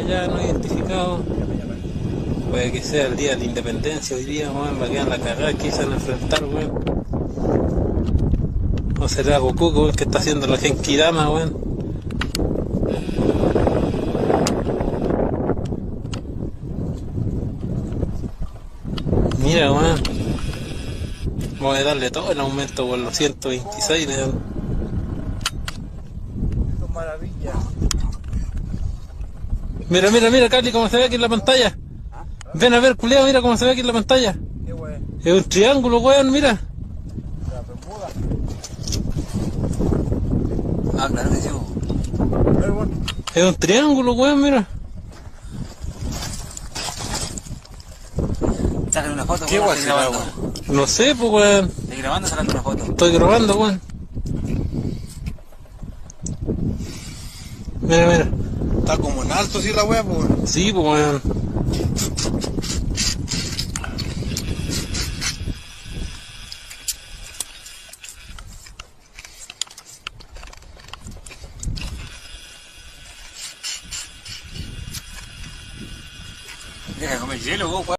Ya no identificado. Puede que sea el día de la independencia hoy día, weón, va a quedar la cagada que se van a enfrentar, weón. O será Goku, weón, que está haciendo la Genkidama, weón. Mira, weón. Voy a darle todo el aumento por los 126, weón. Maravilla. Mira, mira, mira, Carly, cómo se ve aquí en la pantalla. Ven a ver, culeo, mira cómo se ve aquí en la pantalla. Qué weón. Es un triángulo, weón, mira. La Bermuda. Ah, claro que sí, po. Es un triángulo, weón, mira. Sácale una foto, ¿Qué weón, weón estoy será, grabando. No sé, pues, weón. Estoy grabando, sacando una foto. Estoy grabando, weón. Mira, mira. Está como en alto, sí, la wea, pues. Sí, pues, weón. Deja de comer hielo, vos, weón.